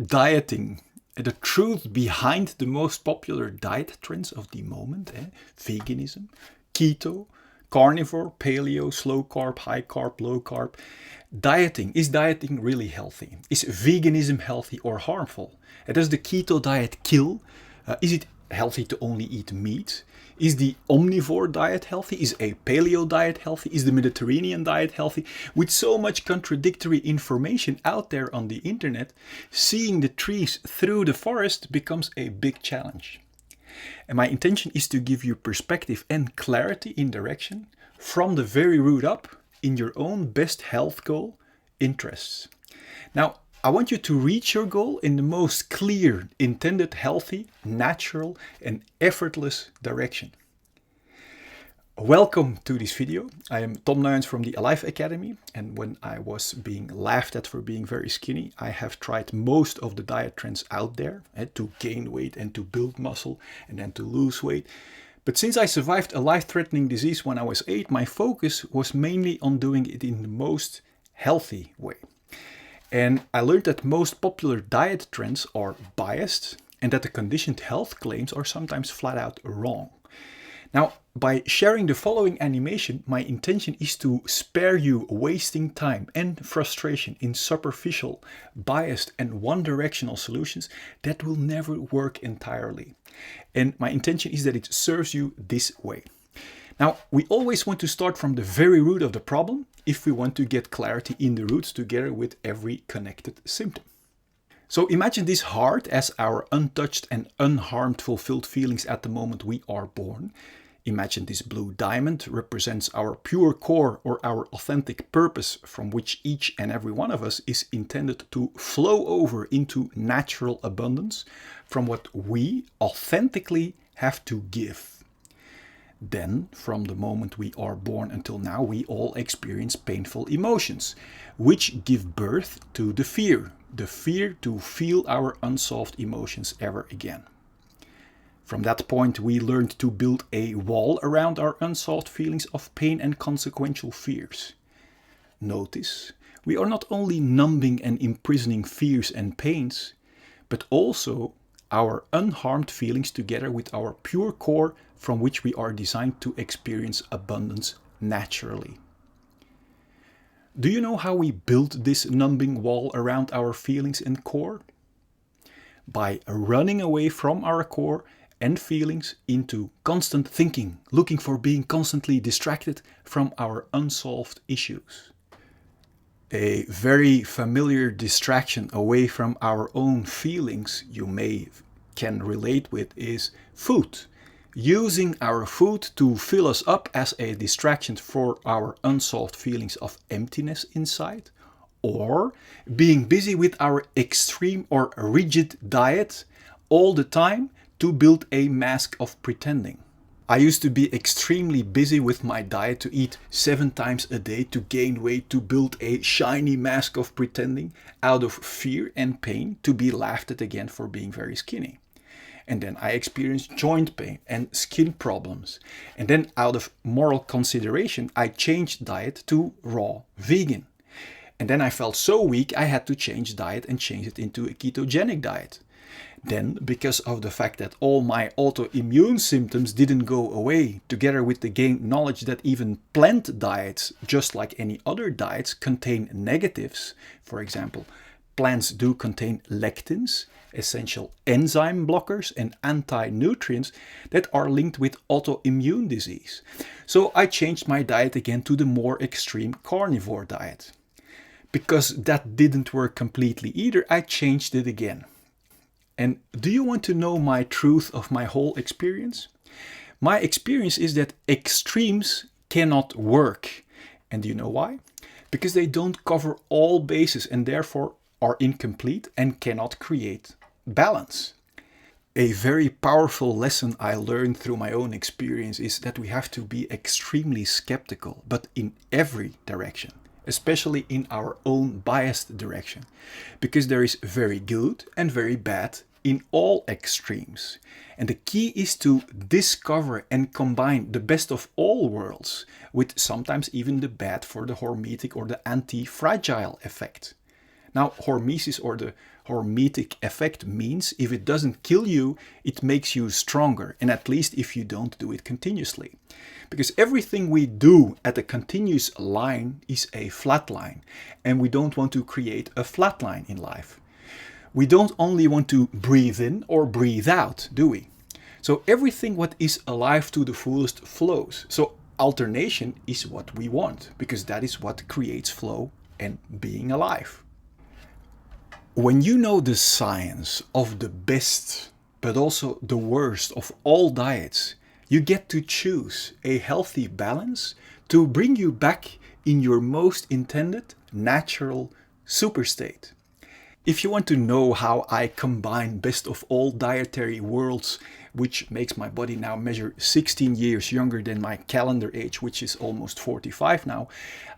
dieting, the truth behind the most popular diet trends of the moment, veganism, keto, carnivore, paleo, slow carb, high carb, low carb. Dieting, is dieting really healthy? Is veganism healthy or harmful? Does the keto diet kill? Is it healthy to only eat meat? Is the omnivore diet healthy? Is a paleo diet healthy? Is the Mediterranean diet healthy? With so much contradictory information out there on the internet, seeing the trees through the forest becomes a big challenge. And my intention is to give you perspective and clarity in direction from the very root up in your own best health goal interests. Now, I want you to reach your goal in the most clear, intended, healthy, natural, and effortless direction. Welcome to this video. I am Tom Nuyens from the Alive Academy, and when I was being laughed at for being very skinny, I have tried most of the diet trends out there to gain weight and to build muscle and then to lose weight. But since I survived a life-threatening disease when I was 8, my focus was mainly on doing it in the most healthy way. And I learned that most popular diet trends are biased and that the conditioned health claims are sometimes flat out wrong. Now, by sharing the following animation, my intention is to spare you wasting time and frustration in superficial, biased and one-directional solutions that will never work entirely. And my intention is that it serves you this way. Now, we always want to start from the very root of the problem if we want to get clarity in the roots together with every connected symptom. So imagine this heart as our untouched and unharmed fulfilled feelings at the moment we are born. Imagine this blue diamond represents our pure core or our authentic purpose from which each and every one of us is intended to flow over into natural abundance from what we authentically have to give. Then, from the moment we are born until now, we all experience painful emotions, which give birth to the fear to feel our unsolved emotions ever again. From that point, we learned to build a wall around our unsolved feelings of pain and consequential fears. Notice, we are not only numbing and imprisoning fears and pains, but also our unharmed feelings together with our pure core from which we are designed to experience abundance naturally. Do you know how we build this numbing wall around our feelings and core? By running away from our core and feelings into constant thinking, looking for being constantly distracted from our unsolved issues. A very familiar distraction away from our own feelings you can relate with is food. Using our food to fill us up as a distraction for our unsolved feelings of emptiness inside, or being busy with our extreme or rigid diet all the time to build a mask of pretending. I used to be extremely busy with my diet to eat 7 times a day to gain weight, to build a shiny mask of pretending out of fear and pain to be laughed at again for being very skinny. And then I experienced joint pain and skin problems. And then out of moral consideration, I changed diet to raw vegan. And then I felt so weak, I had to change diet and change it into a ketogenic diet. Then, because of the fact that all my autoimmune symptoms didn't go away, together with the gained knowledge that even plant diets, just like any other diets, contain negatives. For example, plants do contain lectins, essential enzyme blockers and anti-nutrients that are linked with autoimmune disease. So I changed my diet again to the more extreme carnivore diet. Because that didn't work completely either, I changed it again. And do you want to know my truth of my whole experience? My experience is that extremes cannot work. And do you know why? Because they don't cover all bases and therefore are incomplete and cannot create balance. A very powerful lesson I learned through my own experience is that we have to be extremely skeptical, but in every direction, especially in our own biased direction, because there is very good and very bad in all extremes. And the key is to discover and combine the best of all worlds with sometimes even the bad for the hormetic or the anti-fragile effect. Now, hormesis or the hormetic effect means if it doesn't kill you, it makes you stronger, and at least if you don't do it continuously. Because everything we do at a continuous line is a flat line, and we don't want to create a flat line in life. We don't only want to breathe in or breathe out, do we? So everything what is alive to the fullest flows. So alternation is what we want, because that is what creates flow and being alive. When you know the science of the best, but also the worst of all diets, you get to choose a healthy balance to bring you back in your most intended, natural super state. If you want to know how I combine best of all dietary worlds, which makes my body now measure 16 years younger than my calendar age, which is almost 45 now,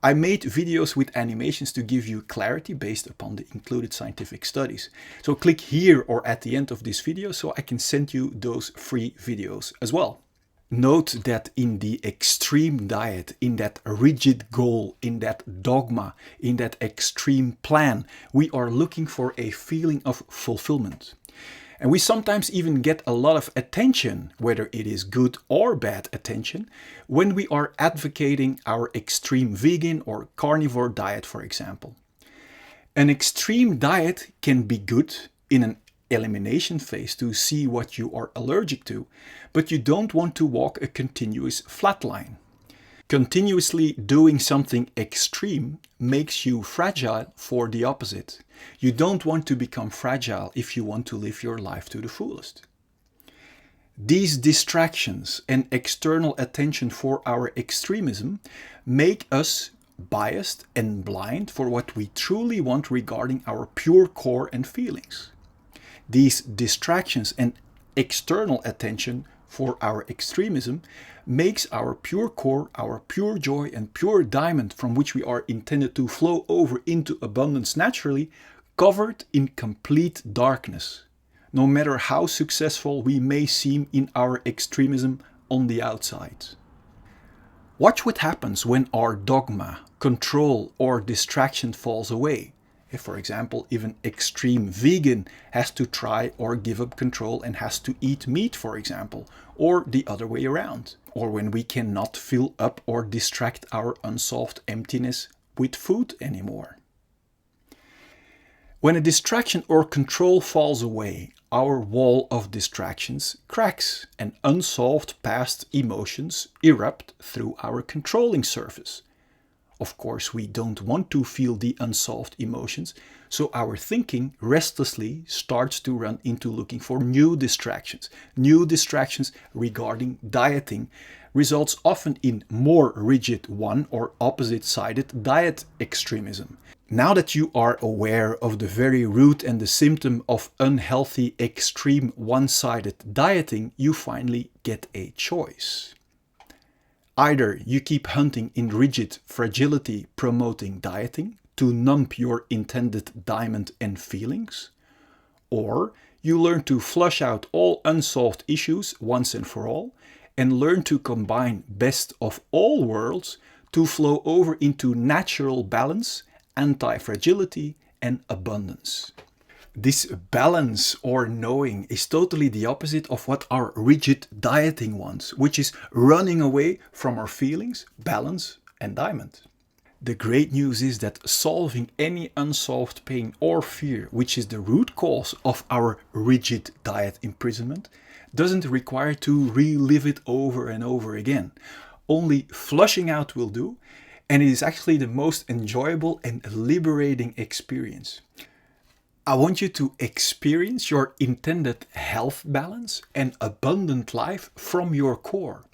I made videos with animations to give you clarity based upon the included scientific studies. So click here or at the end of this video so I can send you those free videos as well. Note that in the extreme diet, in that rigid goal, in that dogma, in that extreme plan, we are looking for a feeling of fulfillment. And we sometimes even get a lot of attention, whether it is good or bad attention, when we are advocating our extreme vegan or carnivore diet, for example. An extreme diet can be good in an elimination phase to see what you are allergic to, but you don't want to walk a continuous flat line. Continuously doing something extreme makes you fragile for the opposite. You don't want to become fragile if you want to live your life to the fullest. These distractions and external attention for our extremism make us biased and blind for what we truly want regarding our pure core and feelings. These distractions and external attention for our extremism makes our pure core, our pure joy and pure diamond from which we are intended to flow over into abundance naturally, covered in complete darkness, no matter how successful we may seem in our extremism on the outside. Watch what happens when our dogma, control or distraction falls away. If, for example, even extreme vegan has to try or give up control and has to eat meat, for example, or the other way around. Or when we cannot fill up or distract our unsolved emptiness with food anymore. When a distraction or control falls away, our wall of distractions cracks and unsolved past emotions erupt through our controlling surface. Of course, we don't want to feel the unsolved emotions, so our thinking restlessly starts to run into looking for new distractions. New distractions regarding dieting results often in more rigid one or opposite-sided diet extremism. Now that you are aware of the very root and the symptom of unhealthy, extreme, one-sided dieting, you finally get a choice. Either you keep hunting in rigid, fragility-promoting dieting to numb your intended diamond and feelings, or you learn to flush out all unsolved issues once and for all, and learn to combine best of all worlds to flow over into natural balance, anti-fragility, and abundance. This balance or knowing is totally the opposite of what our rigid dieting wants, which is running away from our feelings, balance, and diamond. The great news is that solving any unsolved pain or fear, which is the root cause of our rigid diet imprisonment, doesn't require to relive it over and over again. Only flushing out will do, and it is actually the most enjoyable and liberating experience. I want you to experience your intended health balance and abundant life from your core.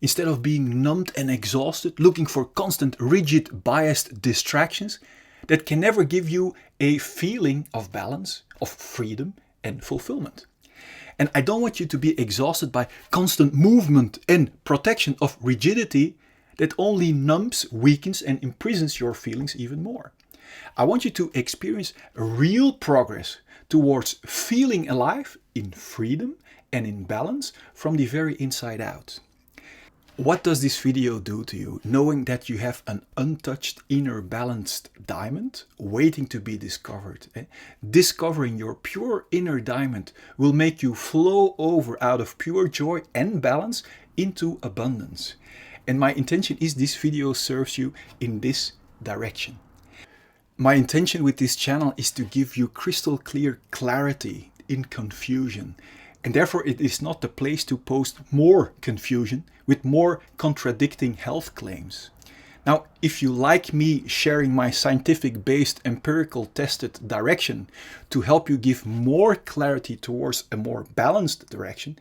Instead of being numbed and exhausted, looking for constant, rigid, biased distractions that can never give you a feeling of balance, of freedom and fulfillment. And I don't want you to be exhausted by constant movement and protection of rigidity that only numbs, weakens and imprisons your feelings even more. I want you to experience real progress towards feeling alive in freedom and in balance from the very inside out. What does this video do to you, knowing that you have an untouched inner balanced diamond waiting to be discovered? Discovering your pure inner diamond will make you flow over out of pure joy and balance into abundance. And my intention is this video serves you in this direction. My intention with this channel is to give you crystal clear clarity in confusion. And therefore it is not the place to post more confusion with more contradicting health claims. Now, if you like me sharing my scientific based, empirical tested direction to help you give more clarity towards a more balanced direction,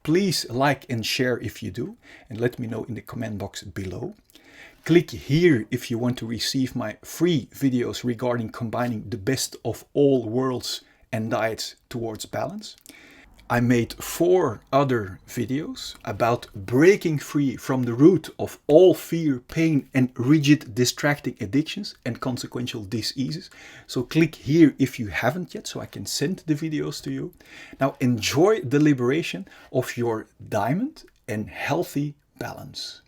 please like and share if you do, and let me know in the comment box below. Click here if you want to receive my free videos regarding combining the best of all worlds and diets towards balance. I made 4 other videos about breaking free from the root of all fear, pain, and rigid distracting addictions and consequential diseases. So click here if you haven't yet, so I can send the videos to you. Now enjoy the liberation of your diamond and healthy balance.